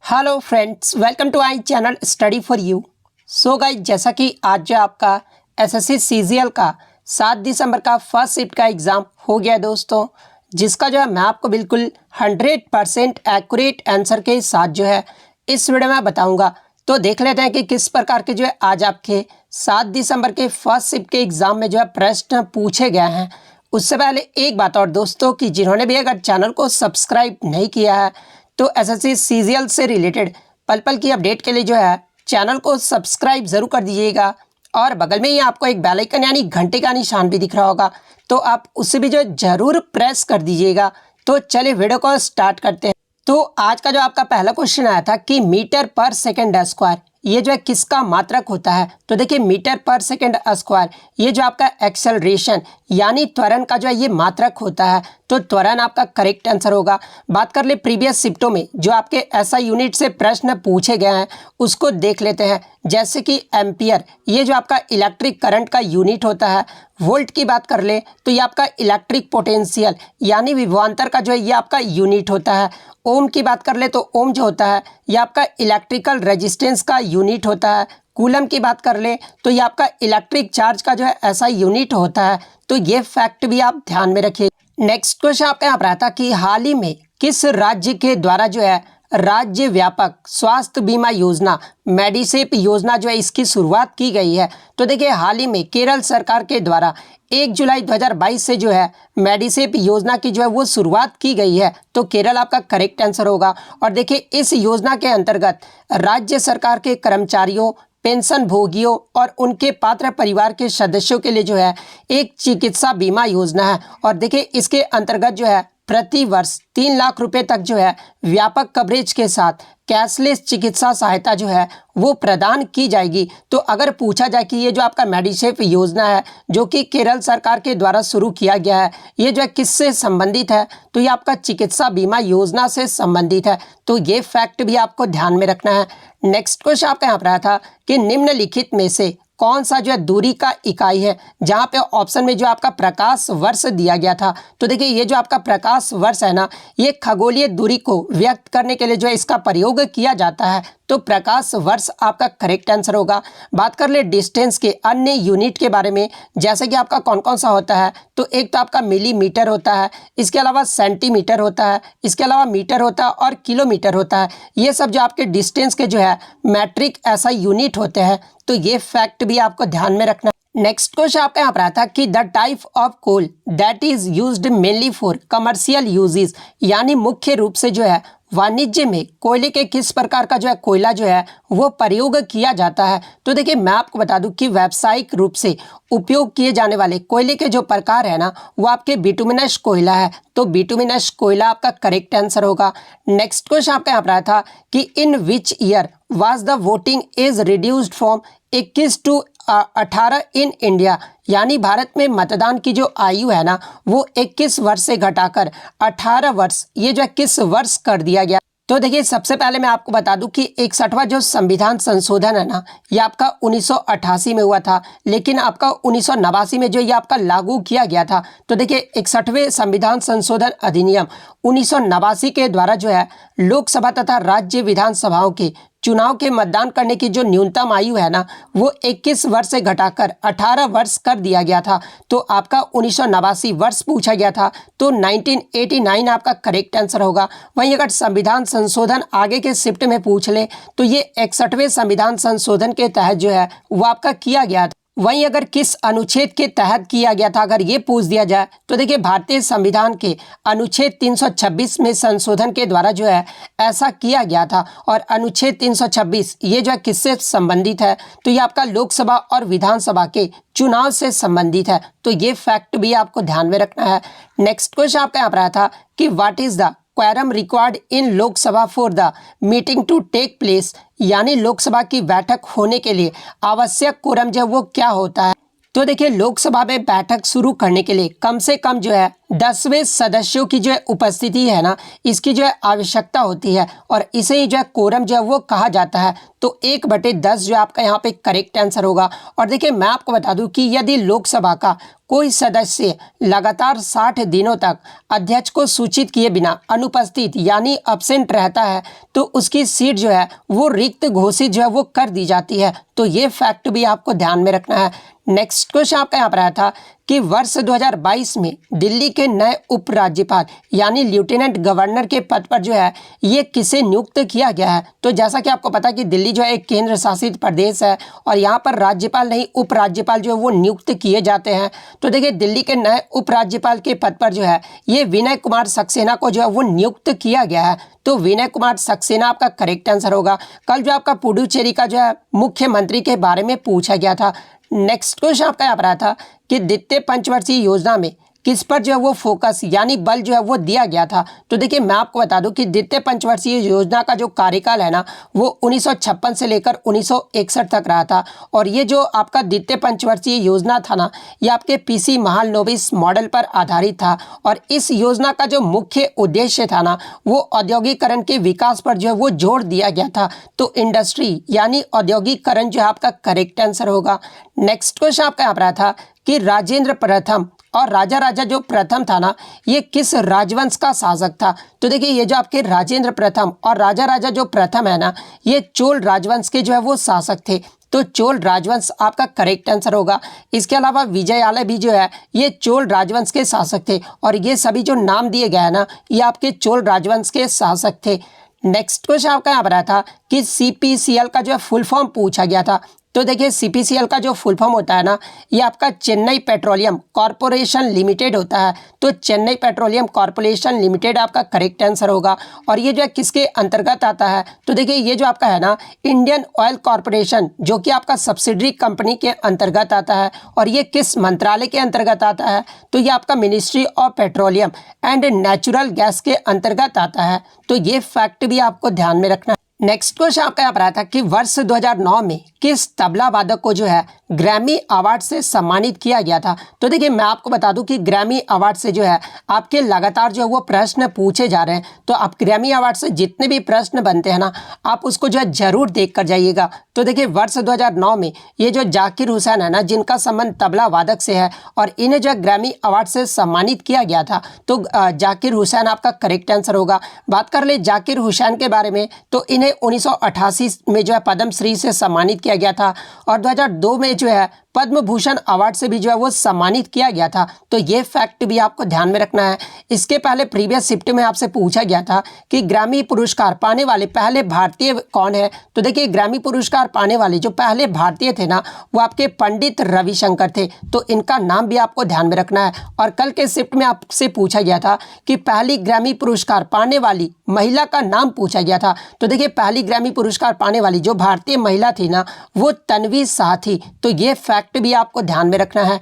Hello friends, welcome to I channel study for you. So guys, जैसा कि आज जो आपका एसएससी सीजीएल का 7 दिसंबर का फर्स्ट शिफ्ट का एग्ज़ाम हो गया दोस्तों, जिसका जो है मैं आपको बिल्कुल 100% एक्यूरेट आंसर के साथ जो है इस वीडियो में बताऊंगा। तो देख लेते हैं कि किस प्रकार के जो है आज आपके 7 दिसंबर के फर्स्ट शिफ्ट के एग्ज़ाम में जो है प्रश्न पूछे गए हैं। उससे पहले एक बात और दोस्तों, कि जिन्होंने भी अगर चैनल को सब्सक्राइब नहीं किया है तो एसएससी सीजीएल से रिलेटेड पल पल की अपडेट के लिए जो है चैनल को सब्सक्राइब ज़रूर कर दीजिएगा। और बगल में ही आपको एक बेल आइकन यानी घंटे का निशान भी दिख रहा होगा, तो आप उसे भी जो है ज़रूर प्रेस कर दीजिएगा। तो चलिए वीडियो को स्टार्ट करते हैं। तो आज का जो आपका पहला क्वेश्चन आया था कि मीटर पर सेकेंड स्क्वायर ये जो है किसका मात्रक होता है। तो देखिए, मीटर पर सेकेंड स्क्वायर ये जो आपका एक्सेलरेशन यानी त्वरण का जो है ये मात्रक होता है। तो त्वरण आपका करेक्ट आंसर होगा। बात कर ले प्रीवियस शिफ्टों में जो आपके ऐसा यूनिट से प्रश्न पूछे गए हैं उसको देख लेते हैं। जैसे कि एम्पियर ये जो आपका इलेक्ट्रिक करंट का यूनिट होता है। वोल्ट की बात कर ले तो ये आपका इलेक्ट्रिक पोटेंशियल यानी विभवांतर का जो है ये आपका यूनिट होता है। ओम की बात कर ले तो ओम जो होता है ये आपका इलेक्ट्रिकल रेजिस्टेंस का यूनिट होता है। कूलम की बात कर ले तो ये आपका इलेक्ट्रिक चार्ज का जो है ऐसा यूनिट होता है। तो ये फैक्ट भी आप ध्यान में रखिए। नेक्स्ट क्वेश्चन आपका यहाँ पर आता कि हाल ही में किस राज्य के द्वारा जो है राज्य व्यापक स्वास्थ्य बीमा योजना मेडिसेप योजना जो है इसकी शुरुआत की गई है। तो देखिए, हाल ही में केरल सरकार के द्वारा 1 जुलाई 2022 से जो है मेडिसेप योजना की जो है वो शुरुआत की गई है। तो केरल आपका करेक्ट आंसर होगा। और देखिए, इस योजना के अंतर्गत राज्य सरकार के कर्मचारियों, पेंशन भोगियों और उनके पात्र परिवार के सदस्यों के लिए जो है एक चिकित्सा बीमा योजना है। और देखिए, इसके अंतर्गत जो है प्रति वर्ष 3 लाख रुपए तक जो है व्यापक कवरेज के साथ कैशलेस चिकित्सा सहायता जो है वो प्रदान की जाएगी। तो अगर पूछा जाए कि ये जो आपका मेडिसेप योजना है जो कि केरल सरकार के द्वारा शुरू किया गया है, ये जो है किससे संबंधित है, तो ये आपका चिकित्सा बीमा योजना से संबंधित है। तो ये फैक्ट भी आपको ध्यान में रखना है। नेक्स्ट क्वेश्चन आपका यहाँ पर आया था कि निम्नलिखित में से कौन सा जो है दूरी का इकाई है, जहाँ पे ऑप्शन में जो आपका प्रकाश वर्ष दिया गया था। तो देखिए, ये जो आपका प्रकाश वर्ष है ना, ये खगोलीय दूरी को व्यक्त करने के लिए जो है इसका प्रयोग किया जाता है। तो प्रकाश वर्ष आपका करेक्ट आंसर होगा। बात कर ले डिस्टेंस के अन्य यूनिट के बारे में, जैसे कि आपका कौन कौन सा होता है, तो एक तो आपका मिलीमीटर होता है, इसके अलावा सेंटीमीटर होता है, इसके अलावा मीटर होता है और किलोमीटर होता है। ये सब जो आपके डिस्टेंस के जो है मैट्रिक ऐसा यूनिट होते हैं। तो ये फैक्ट भी आपको ध्यान में रखना। नेक्स्ट क्वेश्चन आपका यहाँ पर आता है कि the type of coal that is used mainly for commercial uses यानी मुख्य रूप से जो है वाणिज्य में कोयले के किस प्रकार का जो है कोयला जो है वो प्रयोग किया जाता है। तो देखिए, मैं आपको बता दूं कि व्यावसायिक रूप से उपयोग किए जाने वाले कोयले के जो प्रकार है ना, वो आपके बिटुमिनस कोयला है। तो बिटुमिनस कोयला आपका करेक्ट आंसर होगा। नेक्स्ट क्वेश्चन आपका यहाँ पर आया था कि in which year was the voting age reduced from 21 to 18 इन इंडिया यानी भारत में मतदान की जो आयु है ना वो 21 वर्ष से घटाकर 18 वर्ष ये जो है किस वर्ष कर दिया गया। तो देखिए, सबसे पहले मैं आपको बता दूं कि 61वां जो संविधान संशोधन है ना, ये आपका 1988 में हुआ था, लेकिन आपका 1989 में जो ये आपका लागू किया गया था। तो देखिए, 61वें संविधान संशोधन अधिनियम 1989 के द्वारा जो है लोकसभा तथा राज्य विधानसभाओं के चुनाव के मतदान करने की जो न्यूनतम आयु है ना वो 21 वर्ष से घटाकर 18 वर्ष कर दिया गया था। तो आपका 1989 वर्ष पूछा गया था, तो 1989 आपका करेक्ट आंसर होगा। वहीं अगर संविधान संशोधन आगे के शिफ्ट में पूछ ले तो ये 61वें संविधान संशोधन के तहत जो है वो आपका किया गया था। वहीं अगर किस अनुच्छेद के तहत किया गया था अगर ये पूछ दिया जाए तो देखिए, भारतीय संविधान के अनुच्छेद 326 में संशोधन के द्वारा जो है ऐसा किया गया था। और अनुच्छेद 326 ये जो है किससे संबंधित है, तो ये आपका लोकसभा और विधानसभा के चुनाव से संबंधित है। तो ये फैक्ट भी आपको ध्यान में रखना है। नेक्स्ट क्वेश्चन आपका यहाँ पर आया था कि what is the quorum required in Lok Sabha for the meeting to take place यानी लोकसभा की बैठक होने के लिए आवश्यक कोरम जो वो क्या होता है। तो देखिए, लोकसभा में बैठक शुरू करने के लिए कम से कम जो है 10वें सदस्यों की जो है उपस्थिति है ना, इसकी जो है आवश्यकता होती है और इसे ही जो है कोरम जो है वो कहा जाता है। तो 1/10 जो आपका यहाँ पे करेक्ट आंसर होगा। और देखिए मैं आपको बता दूं कि यदि लोकसभा का कोई सदस्य लगातार 60 दिनों तक अध्यक्ष को सूचित किए बिना अनुपस्थित यानी अब्सेंट रहता है तो उसकी सीट जो है वो रिक्त घोषित जो है वो कर दी जाती है। तो ये फैक्ट भी आपको ध्यान में रखना है। नेक्स्ट क्वेश्चन आपका यहाँ पर आया था कि वर्ष 2022 में दिल्ली के नए उपराज्यपाल यानी लेफ्टिनेंट गवर्नर के पद पर जो है ये किसे नियुक्त किया गया है। तो जैसा कि आपको पता है कि दिल्ली जो है एक केंद्र शासित प्रदेश है और यहाँ पर राज्यपाल नहीं उपराज्यपाल जो है वो नियुक्त किए जाते हैं। तो देखिए दिल्ली के नए उपराज्यपाल के पद पर जो है ये विनय कुमार सक्सेना को जो है वो नियुक्त किया गया है। तो विनय कुमार सक्सेना आपका करेक्ट आंसर होगा। कल जो आपका पुडुचेरी का जो है मुख्यमंत्री के बारे में पूछा गया था। नेक्स्ट क्वेश्चन आपका यहाँ पर आया था कि द्वितीय पंचवर्षीय योजना में किस पर जो है वो फोकस यानी बल जो है वो दिया गया था। तो देखिए मैं आपको बता दूं कि द्वितीय पंचवर्षीय योजना का जो कार्यकाल है ना वो 1956 से लेकर 1961 तक रहा था। और ये जो आपका द्वितीय पंचवर्षीय योजना था ना ये आपके पीसी महालनोबिस मॉडल पर आधारित था। और इस योजना का जो मुख्य उद्देश्य था ना वो औद्योगिकरण के विकास पर जो है वो जोर दिया गया था। तो इंडस्ट्री यानी औद्योगिकरण जो है आपका करेक्ट आंसर होगा। नेक्स्ट क्वेश्चन आपका यहाँ पर आया था कि राजेंद्र प्रथम और राजा राजा जो प्रथम था ना ये किस राजवंश का शासक था। तो देखिए ये जो आपके राजेंद्र प्रथम और राजा राजा जो प्रथम है ना ये चोल राजवंश के जो है वो शासक थे। तो चोल राजवंश आपका करेक्ट आंसर होगा। इसके अलावा विजयालय भी जो है ये चोल राजवंश के शासक थे और ये सभी जो नाम दिए गए हैं ना ये आपके चोल राजवंश के शासक थे। नेक्स्ट क्वेश्चन आपका यहाँ पर आया था कि CPCL का जो है फुल फॉर्म पूछा गया था। तो देखिए CPCL का जो फुल फॉर्म होता है ना ये आपका चेन्नई पेट्रोलियम कॉरपोरेशन लिमिटेड होता है। तो चेन्नई पेट्रोलियम कॉरपोरेशन लिमिटेड आपका करेक्ट आंसर होगा। और ये जो है किसके अंतर्गत आता है। तो देखिए ये जो आपका है ना इंडियन ऑयल कॉरपोरेशन जो कि आपका सब्सिडरी कंपनी के अंतर्गत आता है। और ये किस मंत्रालय के अंतर्गत आता है। तो ये आपका ministry of petroleum and natural gas के अंतर्गत आता है। तो ये फैक्ट भी आपको ध्यान में रखना है। नेक्स्ट क्वेश्चन आपका यहाँ पर आया था कि वर्ष 2009 में किस तबला वादक को जो है ग्रैमी अवार्ड से सम्मानित किया गया था। तो देखिए मैं आपको बता दूं कि ग्रैमी अवार्ड से जो है आपके लगातार जो है वो प्रश्न पूछे जा रहे हैं। तो आप ग्रैमी अवार्ड से जितने भी प्रश्न बनते हैं ना आप उसको जो है जरूर देख कर जाइएगा। तो देखिए वर्ष 2009 में ये जो जाकिर हुसैन है ना जिनका संबंध तबला वादक से है और इन्हें जो है ग्रैमी अवार्ड से सम्मानित किया गया था। तो जाकिर हुसैन आपका करेक्ट आंसर होगा। बात कर ले जाकिर हुसैन के बारे में तो इन्हें 1988 में जो है पद्मश्री से सम्मानित किया गया था और 2002 में जो है पद्म भूषण अवार्ड से भी जो है वो सम्मानित किया गया था। तो ये फैक्ट भी आपको ध्यान में रखना है। इसके पहले प्रीवियस शिफ्ट में आपसे पूछा गया था कि ग्रैमी पुरस्कार पाने वाले पहले भारतीय कौन है। तो देखिए ग्रैमी पुरस्कार पाने वाले जो पहले भारतीय थे ना वो आपके पंडित रविशंकर थे। तो इनका नाम भी आपको ध्यान में रखना है। और कल के शिफ्ट में आपसे पूछा गया था कि पहली ग्रैमी पुरस्कार पाने वाली महिला का नाम पूछा गया था। तो देखिए पहली ग्रैमी पुरस्कार पाने वाली जो भारतीय महिला थी ना वो तन्वी शाह थी। तो ये फैक्ट भी आपको ध्यान में रखना है।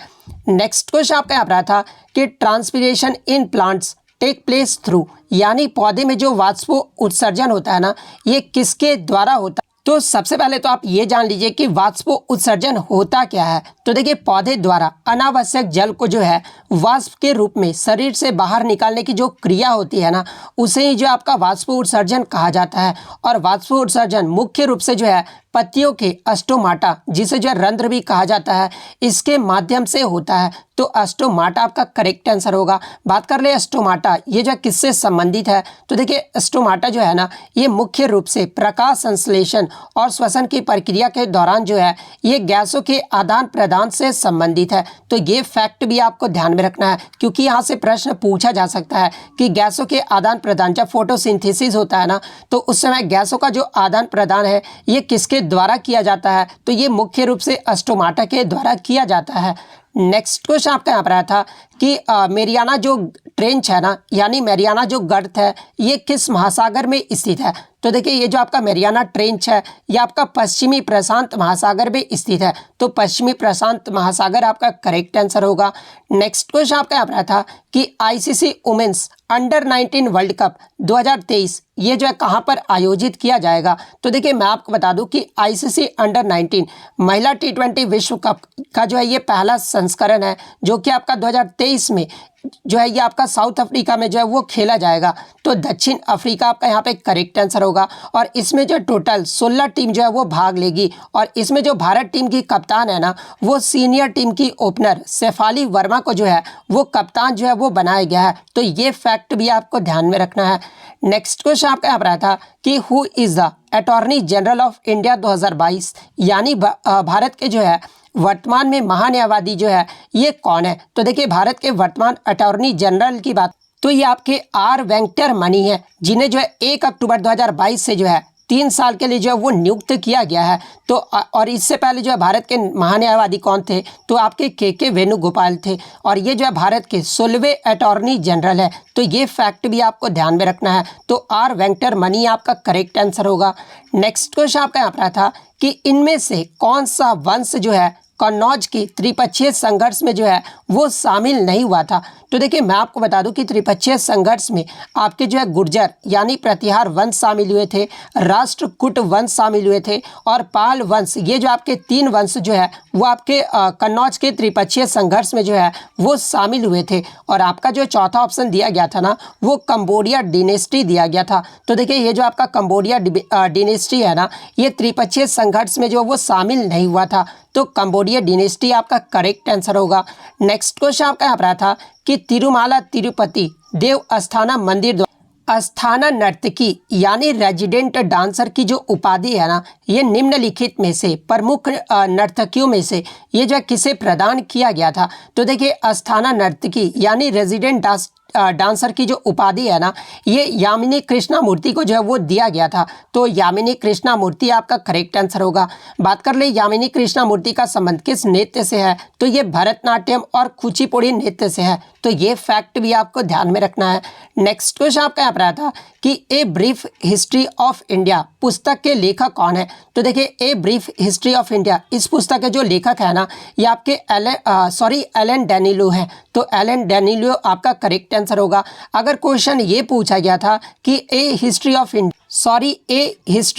नेक्स्ट क्वेश्चन आपका यहाँ पर आया था कि transpiration in plants take place through यानी पौधे में जो वाष्प उत्सर्जन होता है ना ये किसके द्वारा होता है। तो सबसे पहले तो आप ये जान लीजिए कि वाष्प उत्सर्जन होता क्या है। तो देखिए पौधे द्वारा अनावश्यक जल को जो है वाष्प के रूप में शरीर से बाहर निकालने की जो क्रिया होती है ना उसे ही जो आपका वाष्प उत्सर्जन कहा जाता है। और वाष्प उत्सर्जन मुख्य रूप से जो है पत्तियों के अस्टोमाटा जिसे जो है रंध्र भी कहा जाता है इसके माध्यम से होता है। तो अस्टोमाटा आपका करेक्ट आंसर होगा। बात कर ले अस्टोमाटा ये जो किससे संबंधित है। तो देखिए अस्टोमाटा जो है ना ये मुख्य रूप से प्रकाश संश्लेषण और श्वसन की प्रक्रिया के दौरान जो है ये गैसों के आदान प्रदान से संबंधित है। तो ये फैक्ट भी आपको ध्यान में रखना है क्योंकि यहाँ से प्रश्न पूछा जा सकता है कि गैसों के आदान प्रदान जब फोटोसिंथेसिस होता है ना तो उस समय गैसों का जो आदान प्रदान है ये किसके द्वारा किया जाता है। तो ये मुख्य रूप से अस्टोमाटा के द्वारा किया जाता है। नेक्स्ट क्वेश्चन आपका यहाँ पर आया था कि मेरियाना जो ट्रेंच है ना यानी मेरियाना जो गर्त है ये किस महासागर में स्थित है। तो देखिए ये जो आपका मेरियाना ट्रेंच है ये आपका पश्चिमी प्रशांत महासागर में स्थित है। तो पश्चिमी प्रशांत महासागर आपका करेक्ट आंसर होगा। नेक्स्ट क्वेश्चन आपका यहाँ पर आया था कि ICC women's under nineteen world cup 2023 ये जो है कहाँ पर आयोजित किया जाएगा। तो देखिए मैं आपको बता दूं कि ICC अंडर-19 महिला T20 विश्व कप का जो है ये पहला संस्करण है जो कि आपका 2023 में जो है ये आपका साउथ अफ्रीका में जो है वो खेला जाएगा। तो दक्षिण अफ्रीका आपका यहाँ पे करेक्ट आंसर होगा। और इसमें जो टोटल 16 टीम जो है वो भाग लेगी और इसमें जो भारत टीम की कप्तान है ना वो सीनियर टीम की ओपनर शेफाली वर्मा को जो है वो कप्तान जो है वो बनाया गया है। तो ये फैक्ट भी आपको ध्यान में रखना है। नेक्स्ट क्वेश्चन आपका यहाँ पर आया था कि who is the attorney general of India 2022, यानी भारत के जो है वर्तमान में महान्यायवादी जो है ये कौन है। तो देखिए भारत के वर्तमान अटॉर्नी जनरल की बात तो ये आपके आर वेंकटर मणि है, जिन्हें जो है 1 अक्टूबर 2022 से जो है 3 साल के लिए जो है वो नियुक्त किया गया है। तो और इससे पहले जो है भारत के महान्यायवादी कौन थे, तो आपके के वेणुगोपाल थे और ये जो है भारत के 16वें अटॉर्नी जनरल है। तो ये फैक्ट भी आपको ध्यान में रखना है। तो आर वेंकटर मणि आपका करेक्ट आंसर होगा। नेक्स्ट क्वेश्चन आपका यहाँ पर था कि इनमें से कौन सा वंश जो है कन्नौज की त्रिपक्षीय संघर्ष में जो है वो शामिल नहीं हुआ था। तो देखिए मैं आपको बता दूं कि त्रिपक्षीय संघर्ष में आपके जो है गुर्जर यानी प्रतिहार वंश शामिल हुए थे, राष्ट्रकूट वंश शामिल हुए थे और पाल वंश, ये जो आपके 3 वंश जो है वो आपके कन्नौज के त्रिपक्षीय संघर्ष में जो है वो शामिल हुए थे। और आपका जो चौथा ऑप्शन दिया गया था ना वो कंबोडिया डिनेस्टी दिया गया था। तो देखिए ये जो आपका कंबोडिया डिनेस्टी है ना ये त्रिपक्षीय संघर्ष में जो वो शामिल नहीं हुआ था। तो कंबोडिया डिनेस्टी आपका करेक्ट आंसर होगा। नेक्स्ट क्वेश्चन आपका यहाँ पर था कि तिरुमाला तिरुपति देव अस्थाना मंदिर अस्थाना नर्तकी यानी रेजिडेंट डांसर की जो उपाधि है ना ये निम्नलिखित में से प्रमुख नर्तकियों में से ये जो किसे प्रदान किया गया था। तो देखिए अस्थाना नर्तकी यानी रेजिडेंट डांसर की जो उपाधि है ना ये यामिनी कृष्णामूर्ति को जो है वो दिया गया था। तो यामिनी कृष्णामूर्ति आपका करेक्ट आंसर होगा। बात कर ले यामिनी कृष्णामूर्ति का संबंध किस नृत्य से है, तो ये भरतनाट्यम और कुचिपुड़ी नृत्य से है। तो ये फैक्ट भी आपको ध्यान में रखना है। नेक्स्ट क्वेश्चन आपका यहाँ पर आया था कि a brief history of India पुस्तक के लेखक कौन है। तो देखिए a brief history of India इस पुस्तक के जो लेखक है ना ये आपके एलन डेनिलो है। तो एलन डेनिलो आपका करेक्ट आंसर होगा। अगर क्वेश्चन ये पूछा गया था कि ए हिस्ट्री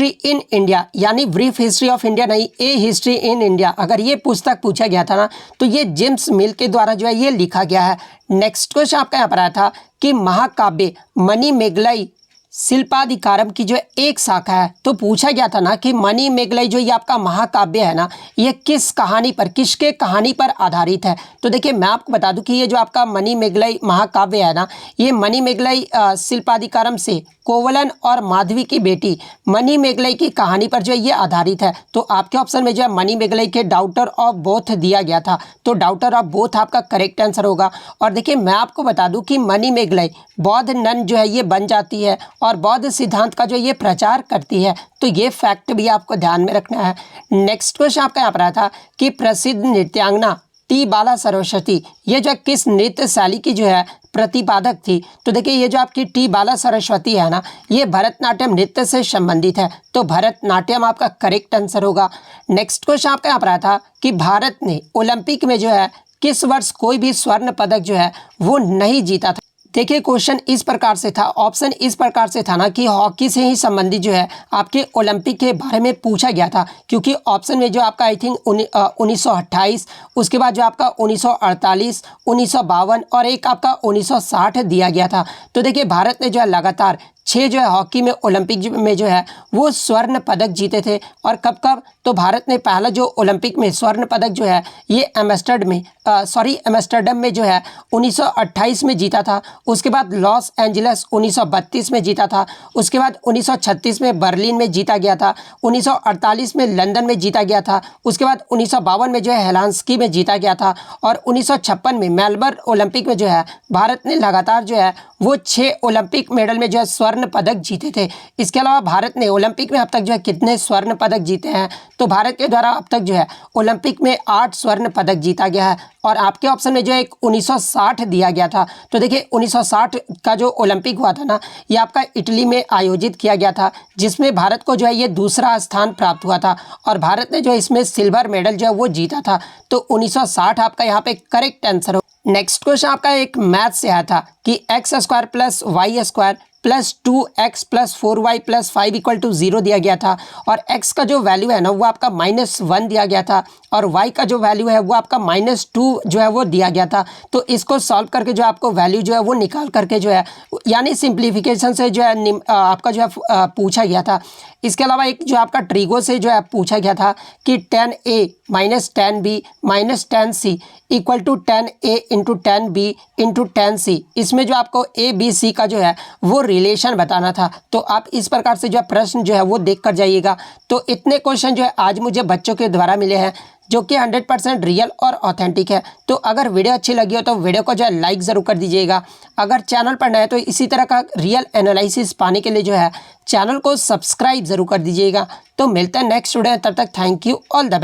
इन इंडिया यानी ब्रीफ हिस्ट्री ऑफ इंडिया नहीं, ए हिस्ट्री इन इंडिया, अगर ये पुस्तक पूछा गया था ना तो ये जेम्स मिल के द्वारा जो है ये लिखा गया है। नेक्स्ट क्वेश्चन आपका यहाँ पर आया था कि महाकाव्य मणिमेगलाई शिल्पाधिकारम की जो एक शाखा है। तो पूछा गया था ना कि मणिमेगलाई जो ये आपका महाकाव्य है ना ये किस कहानी पर, किसके कहानी पर आधारित है। तो देखिए मैं आपको बता दूं कि ये जो आपका मणिमेगलाई महाकाव्य है ना ये मणिमेगलाई शिल्पाधिकारम से कोवलन और माधवी की बेटी मणिमेगलाई की कहानी पर जो है ये आधारित है। तो आपके ऑप्शन में जो है मणिमेगलाई के डाउटर ऑफ बोथ दिया गया था। तो डाउटर ऑफ बोथ आपका करेक्ट आंसर होगा। और देखिए मैं आपको बता दूं कि मणिमेगलाई बौद्ध नन जो है ये बन जाती है और बौद्ध सिद्धांत का जो ये प्रचार करती है। तो ये फैक्ट भी आपको ध्यान में रखना है। नेक्स्ट क्वेश्चन आपका यहाँ पर आया था कि प्रसिद्ध नृत्यांगना टी बाला सरस्वती ये जो किस नृत्य शैली की जो है प्रतिपादक थी। तो देखिए ये जो आपकी टी बाला सरस्वती है ना ये भरतनाट्यम नृत्य से संबंधित है। तो भरतनाट्यम आपका करेक्ट आंसर होगा। नेक्स्ट क्वेश्चन आपका यहाँ पर आया था कि भारत ने ओलंपिक में जो है किस वर्ष कोई भी स्वर्ण पदक जो है वो नहीं जीता था। देखिए क्वेश्चन इस प्रकार से था, ऑप्शन इस प्रकार से था ना कि हॉकी से ही संबंधित जो है आपके ओलंपिक के बारे में पूछा गया था। क्योंकि ऑप्शन में जो आपका आई थिंक 1928, उसके बाद जो आपका 1948, 1952 और एक आपका 1960 दिया गया था। तो देखिए भारत ने जो है लगातार 6 जो है हॉकी में ओलंपिक में जो है वो स्वर्ण पदक जीते थे। और कब कब, तो भारत ने पहला जो ओलंपिक में स्वर्ण पदक जो है ये एम्स्टर्डम में जो है 1928 में जीता था। उसके बाद लॉस एंजल्स 1932 में जीता था। उसके बाद 1936 में बर्लिन में जीता गया था। 1948 में लंदन में जीता गया था। उसके बाद 1952 में जो है हेलांस्की में जीता गया था। और 1956 में मेलबर्न ओलंपिक में जो है भारत ने लगातार जो है वो 6 ओलंपिक मेडल में जो है स्वर्ण पदक जीते थे। इसके अलावा भारत ने ओलंपिक में अब तक जो है कितने स्वर्ण पदक जीते हैं, तो भारत के द्वारा अब तक जो है ओलंपिक में 8 स्वर्ण पदक जीता गया है। और आपके ऑप्शन में जो है 1960 दिया गया था। तो देखिए 1960 का जो ओलंपिक हुआ था ना ये आपका इटली में आयोजित किया गया था, जिसमें भारत को जो है ये दूसरा स्थान प्राप्त हुआ था और भारत ने जो इसमें सिल्वर मेडल जो है वो जीता था। तो 1960 आपका यहाँ पे करेक्ट आंसर हो। नेक्स्ट क्वेश्चन आपका एक मैथ से आया था कि x² + y² plus 2x plus 4y plus 5 equal to 0 दिया गया था और x का जो वैल्यू है ना वो आपका -1 दिया गया था और y का जो वैल्यू है वो आपका -2 जो है वो दिया गया था। तो इसको सॉल्व करके जो आपको वैल्यू जो है वो निकाल करके जो है यानी सिंप्लीफिकेशन से जो है आपका जो है पूछा गया था। इसके अलावा एक जो आपका ट्रिगो से जो है पूछा गया था कि 10a minus 10b minus 10c equal to 10a into 10b into 10c। इसमें जो आपको a b c का जो है वो रिलेशन बताना था। तो आप इस प्रकार से जो है प्रश्न जो है वो देख कर जाइएगा। तो इतने क्वेश्चन जो है आज मुझे बच्चों के द्वारा मिले हैं जो कि 100% रियल और ऑथेंटिक है। तो अगर वीडियो अच्छी लगी हो तो वीडियो को जो है लाइक ज़रूर कर दीजिएगा। अगर चैनल पर नए हैं तो इसी तरह का रियल एनालिसिस पाने के लिए जो है चैनल को सब्सक्राइब ज़रूर कर दीजिएगा। तो मिलते हैं नेक्स्ट वीडियो, तब तक thank you, all the best.